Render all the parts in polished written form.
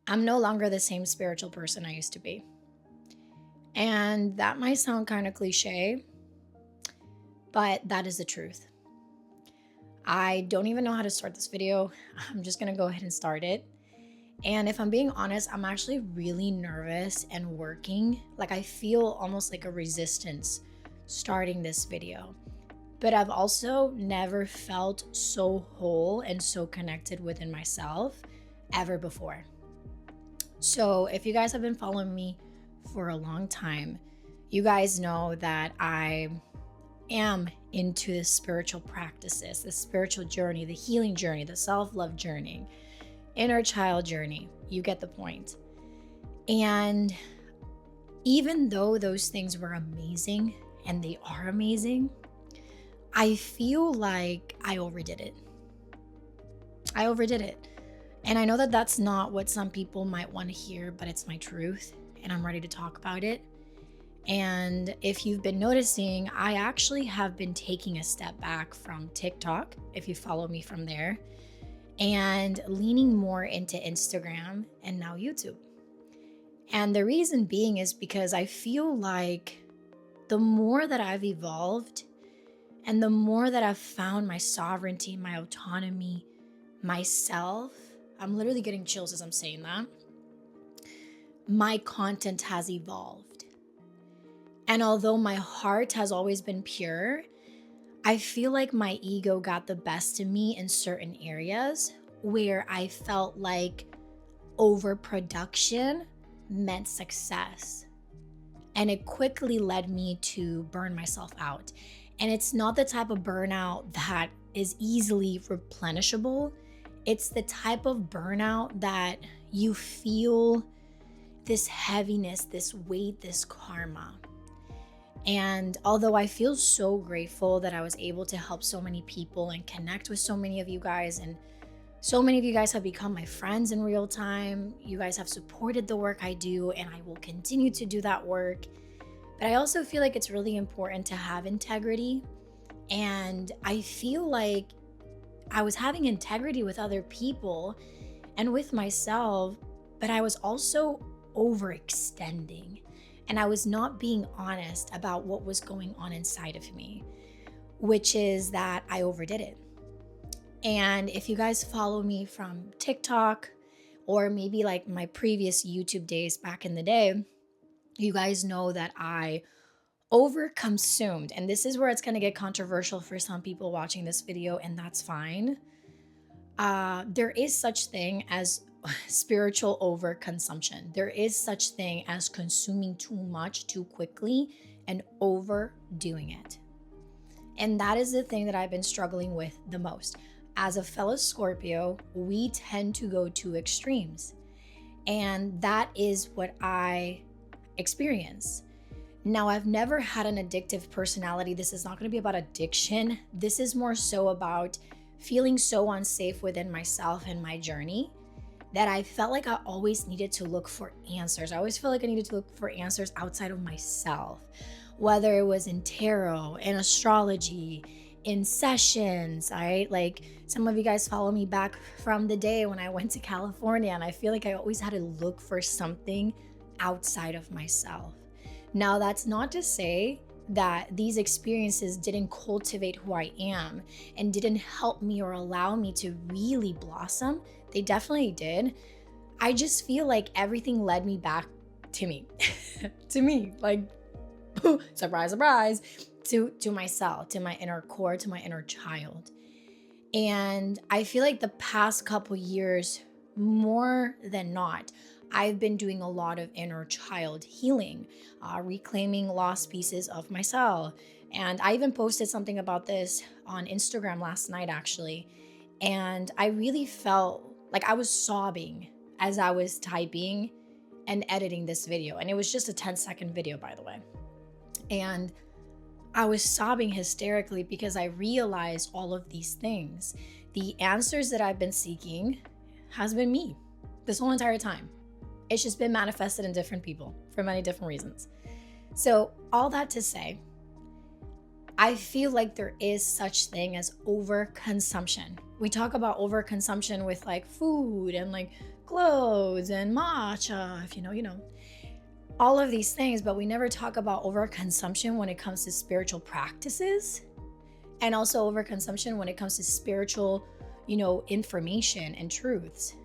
I'm no longer the same spiritual person I used to be. And that might sound kind of cliche, but that is the truth. I don't even know how to start this video. I'm just gonna go ahead and start it. And if I'm being honest, I'm actually really nervous and working. Like I feel almost like a resistance starting this video. But I've also never felt so whole and so connected within myself ever before. So if you guys have been following me for a long time, you guys know that I am into the spiritual practices, the spiritual journey, the healing journey, the self-love journey, inner child journey. You get the point. And even though those things were amazing, and they are amazing, I feel like I overdid it. I overdid it. And I know that that's not what some people might want to hear, but it's my truth, and I'm ready to talk about it. And if you've been noticing, I actually have been taking a step back from TikTok, if you follow me from there, and leaning more into Instagram and now YouTube. And the reason being is because I feel like the more that I've evolved and the more that I've found my sovereignty, my autonomy, myself, I'm literally getting chills as I'm saying that, my content has evolved. And although my heart has always been pure, I feel like my ego got the best of me in certain areas where I felt like overproduction meant success. And it quickly led me to burn myself out. And it's not the type of burnout that is easily replenishable. It's the type of burnout that you feel this heaviness, this weight, this karma. And although I feel so grateful that I was able to help so many people and connect with so many of you guys, and so many of you guys have become my friends in real time. You guys have supported the work I do, and I will continue to do that work. But I also feel like it's really important to have integrity. And I feel like I was having integrity with other people and with myself, but I was also overextending. And I was not being honest about what was going on inside of me, which is that I overdid it. And if you guys follow me from TikTok or maybe like my previous YouTube days back in the day, you guys know that I overconsumed. And this is where it's going to get controversial for some people watching this video, and that's fine. There is such thing as spiritual overconsumption. There is such thing as consuming too much too quickly and overdoing it. And that is the thing that I've been struggling with the most. As a fellow Scorpio, we tend to go to extremes. And that is what I experience. Now, I've never had an addictive personality. This is not going to be about addiction. This is more so about feeling so unsafe within myself and my journey that I felt like I always needed to look for answers. I always felt like I needed to look for answers outside of myself, whether it was in tarot, in astrology, in sessions, right? Like some of you guys follow me back from the day when I went to California, and I feel like I always had to look for something outside of myself. Now, that's not to say that these experiences didn't cultivate who I am and didn't help me or allow me to really blossom. They definitely did. I just feel like everything led me back to me, to me, like, surprise, surprise, to myself, to my inner core, to my inner child. And I feel like the past couple years, more than not, I've been doing a lot of inner child healing, reclaiming lost pieces of myself. And I even posted something about this on Instagram last night, actually. And I really felt like I was sobbing as I was typing and editing this video. And it was just a 10-second video, by the way. And I was sobbing hysterically because I realized all of these things. The answers that I've been seeking has been me this whole entire time. It's just been manifested in different people for many different reasons. So all that to say, I feel like there is such thing as overconsumption. We talk about overconsumption with like food and like clothes and matcha, if you know, all of these things, but we never talk about overconsumption when it comes to spiritual practices, and also overconsumption when it comes to spiritual, information and truths.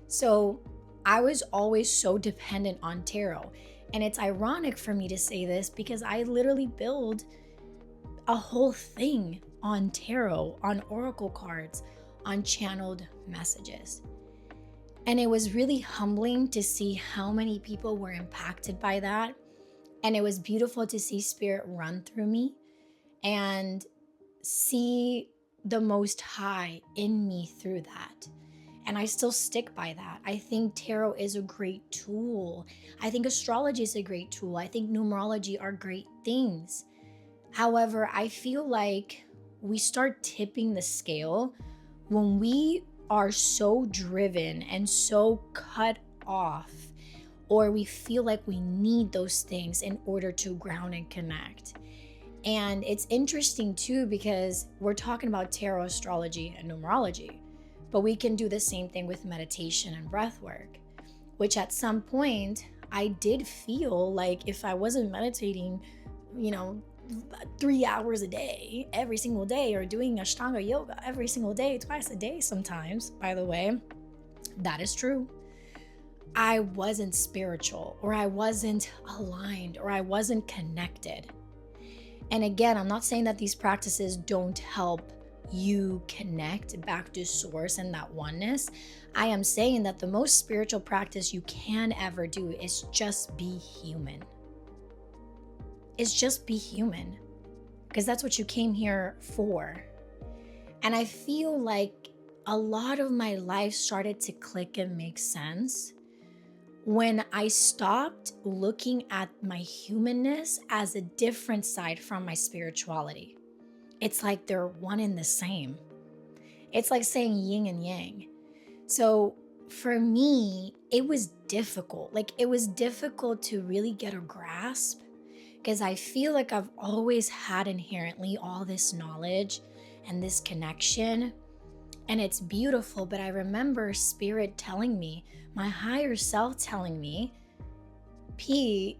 So I was always so dependent on tarot. And it's ironic for me to say this because I literally build a whole thing on tarot, on oracle cards, on channeled messages. And it was really humbling to see how many people were impacted by that. And it was beautiful to see spirit run through me and see the Most High in me through that. And I still stick by that. I think tarot is a great tool. I think astrology is a great tool. I think numerology are great things. However, I feel like we start tipping the scale when we are so driven and so cut off, or we feel like we need those things in order to ground and connect. And it's interesting too, because we're talking about tarot, astrology, and numerology, but we can do the same thing with meditation and breath work, which at some point I did feel like if I wasn't meditating, 3 hours a day, every single day, or doing Ashtanga yoga every single day, twice a day sometimes, by the way, that is true, I wasn't spiritual, or I wasn't aligned, or I wasn't connected. And again, I'm not saying that these practices don't help you connect back to source and that oneness. I am saying that the most spiritual practice you can ever do is just be human. It's just be human, because that's what you came here for. And I feel like a lot of my life started to click and make sense when I stopped looking at my humanness as a different side from my spirituality. It's like they're one and the same. It's like saying yin and yang. So for me, it was difficult. It was difficult to really get a grasp, because I feel like I've always had inherently all this knowledge and this connection, and it's beautiful. But I remember spirit telling me, my higher self telling me, P,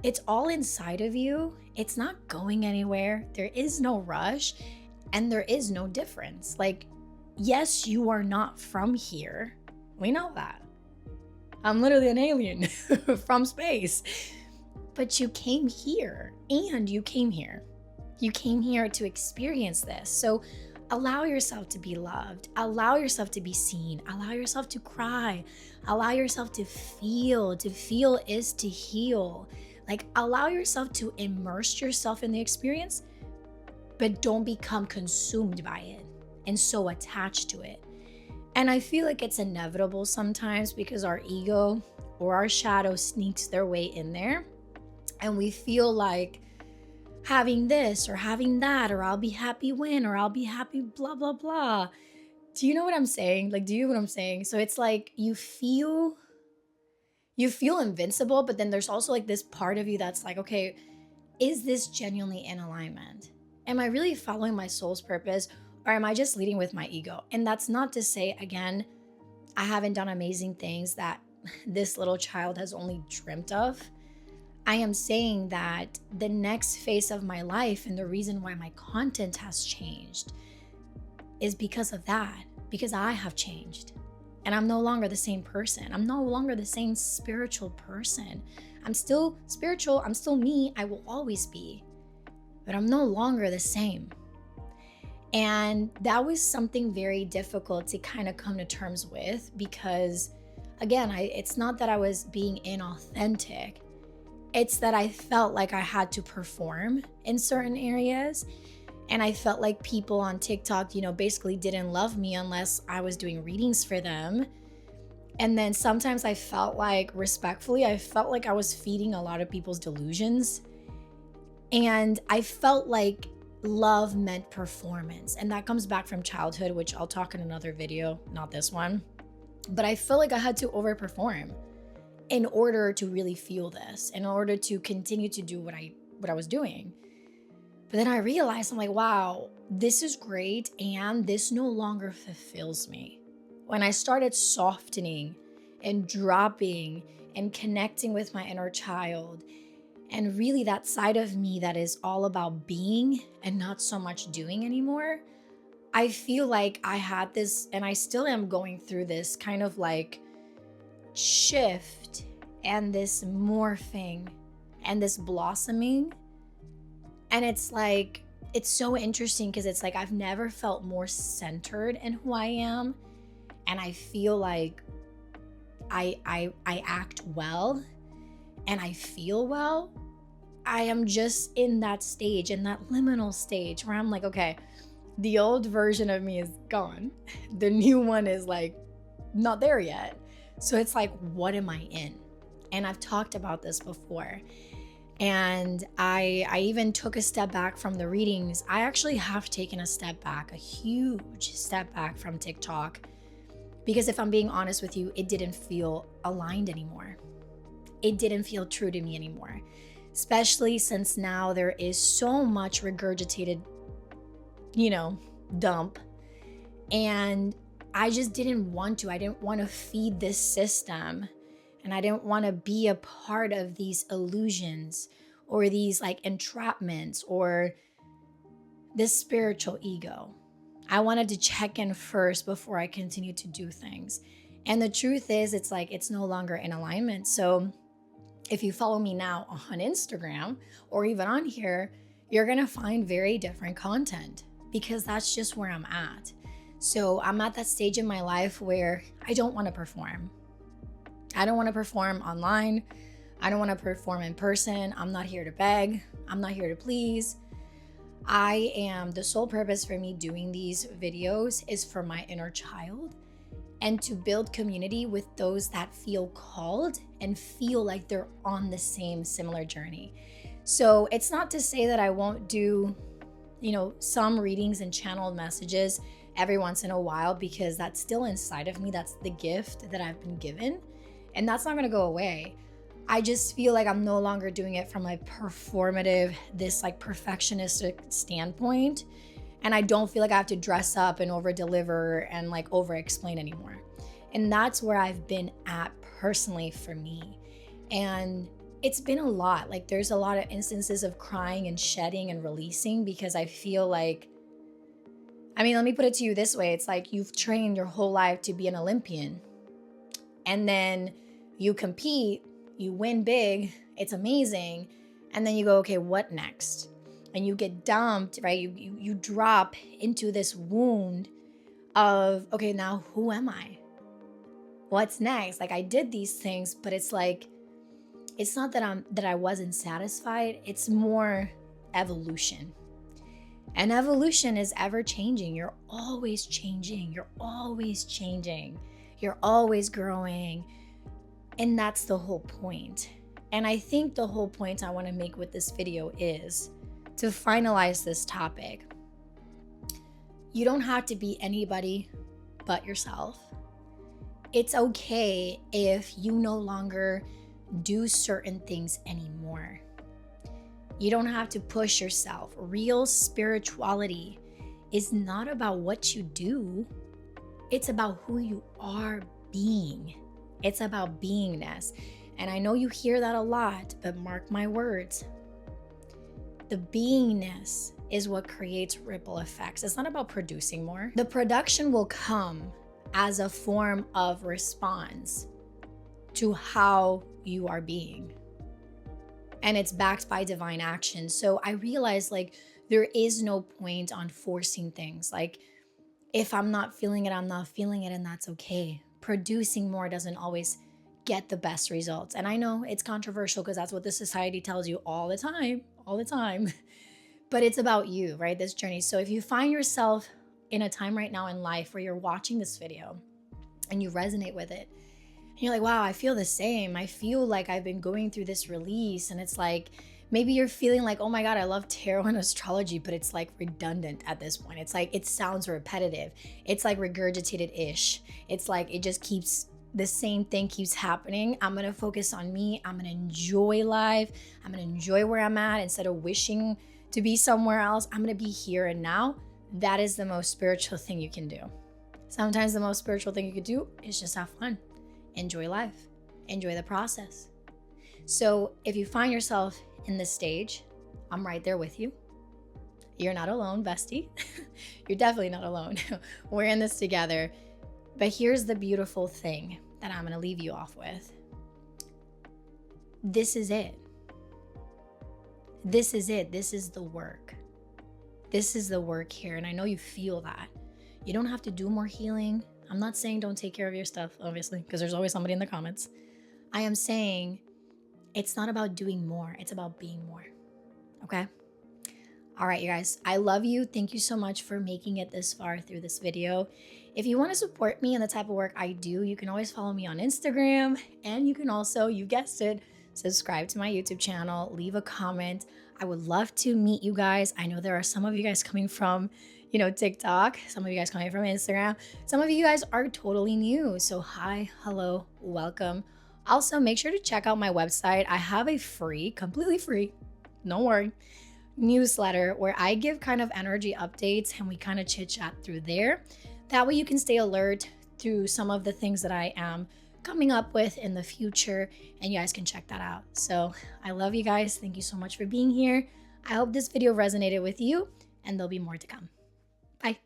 it's all inside of you. It's not going anywhere. There is no rush, and there is no difference. Yes, you are not from here. We know that. I'm literally an alien from space. But you came here, and you came here. You came here to experience this. So allow yourself to be loved. Allow yourself to be seen. Allow yourself to cry. Allow yourself to feel. To feel is to heal. Allow yourself to immerse yourself in the experience, but don't become consumed by it and so attached to it. And I feel like it's inevitable sometimes, because our ego or our shadow sneaks their way in there, and we feel like having this or having that, or I'll be happy when, or I'll be happy blah, blah, blah. Do you know what I'm saying? Do you know what I'm saying? So it's like you feel invincible, but then there's also this part of you that's like, okay, is this genuinely in alignment? Am I really following my soul's purpose, or am I just leading with my ego? And that's not to say, again, I haven't done amazing things that this little child has only dreamt of. I am saying that the next phase of my life, and the reason why my content has changed, is because of that, because I have changed. And I'm no longer the same person. I'm no longer the same spiritual person. I'm still spiritual. I'm still me. I will always be. But I'm no longer the same. And that was something very difficult to kind of come to terms with, because, again, it's not that I was being inauthentic. It's that I felt like I had to perform in certain areas. And I felt like people on TikTok, basically didn't love me unless I was doing readings for them. And then sometimes I felt like, respectfully, I felt like I was feeding a lot of people's delusions. And I felt like love meant performance. And that comes back from childhood, which I'll talk in another video, not this one. But I felt like I had to overperform in order to really feel this, in order to continue to do what I was doing. But then I realized, I'm like, wow, this is great. And this no longer fulfills me. When I started softening and dropping and connecting with my inner child, and really that side of me that is all about being and not so much doing anymore, I feel like I had this, and I still am going through this kind of like shift and this morphing and this blossoming. And it's like, it's so interesting because it's like I've never felt more centered in who I am. And I feel like I act well and I feel well. I am just in that stage, in that liminal stage where I'm like, okay, the old version of me is gone. The new one is like not there yet. So it's like, what am I in? And I've talked about this before. And I even took a step back from the readings. I actually have taken a step back, a huge step back from TikTok. Because if I'm being honest with you, it didn't feel aligned anymore. It didn't feel true to me anymore. Especially since now there is so much regurgitated, dump. And I just didn't want to. I didn't want to feed this system. And I didn't want to be a part of these illusions or these like entrapments or this spiritual ego. I wanted to check in first before I continued to do things. And the truth is, it's like, it's no longer in alignment. So if you follow me now on Instagram or even on here, you're going to find very different content because that's just where I'm at. So I'm at that stage in my life where I don't want to perform. I don't want to perform online. I don't want to perform in person. I'm not here to beg. I'm not here to please. The sole purpose for me doing these videos is for my inner child and to build community with those that feel called and feel like they're on the same similar journey. So it's not to say that I won't do, some readings and channeled messages every once in a while, because that's still inside of me. That's the gift that I've been given. And that's not going to go away. I just feel like I'm no longer doing it from a performative, this like perfectionistic standpoint. And I don't feel like I have to dress up and over deliver and like over explain anymore. And that's where I've been at personally for me. And it's been a lot. Like there's a lot of instances of crying and shedding and releasing because I feel like, let me put it to you this way. It's like you've trained your whole life to be an Olympian. And then you compete, you win big, it's amazing. And then you go, okay, what next? And you get dumped, right? You drop into this wound of, okay, now who am I? What's next? Like I did these things, but it's like, it's not that I wasn't satisfied. It's more evolution. And evolution is ever changing. You're always changing. You're always changing. You're always growing. And that's the whole point. And I think the whole point I want to make with this video is to finalize this topic. You don't have to be anybody but yourself. It's okay if you no longer do certain things anymore. You don't have to push yourself. Real spirituality is not about what you do. It's about who you are being. It's about beingness. And I know you hear that a lot, but mark my words. The beingness is what creates ripple effects. It's not about producing more. The production will come as a form of response to how you are being. And it's backed by divine action. So I realized like there is no point on forcing things. Like if I'm not feeling it, I'm not feeling it, and that's okay. Producing more doesn't always get the best results. And I know it's controversial because that's what the society tells you all the time. But it's about you, right? This journey. So if you find yourself in a time right now in life where you're watching this video and you resonate with it, and you're like, wow, I feel the same. I feel like I've been going through this release. And it's like, maybe you're feeling like, oh my God, I love tarot and astrology, but it's like redundant at this point. It's like, it sounds repetitive. It's like regurgitated-ish. It's like, it just keeps, the same thing keeps happening. I'm going to focus on me. I'm going to enjoy life. I'm going to enjoy where I'm at instead of wishing to be somewhere else. I'm going to be here and now. That is the most spiritual thing you can do. Sometimes the most spiritual thing you could do is just have fun, enjoy life, enjoy the process. So if you find yourself in this stage, I'm right there with you. You're not alone, bestie. You're definitely not alone. We're in this together. But here's the beautiful thing that I'm going to leave you off with. This is it. This is it. This is the work. This is the work here. And I know you feel that. You don't have to do more healing. I'm not saying don't take care of your stuff, obviously, because there's always somebody in the comments. I am saying it's not about doing more. It's about being more. Okay? All right, you guys, I love you. Thank you so much for making it this far through this video. If you want to support me and the type of work I do, you can always follow me on Instagram. And you can also, you guessed it, subscribe to my YouTube channel, leave a comment. I would love to meet you guys. I know there are some of you guys coming from, TikTok, some of you guys coming from Instagram. Some of you guys are totally new. So hi, hello, welcome. Also, make sure to check out my website. I have a free, completely free, don't worry, newsletter where I give kind of energy updates and we kind of chit chat through there. That way you can stay alert through some of the things that I am coming up with in the future, and you guys can check that out. So I love you guys. Thank you so much for being here. I hope this video resonated with you, and there'll be more to come. Bye.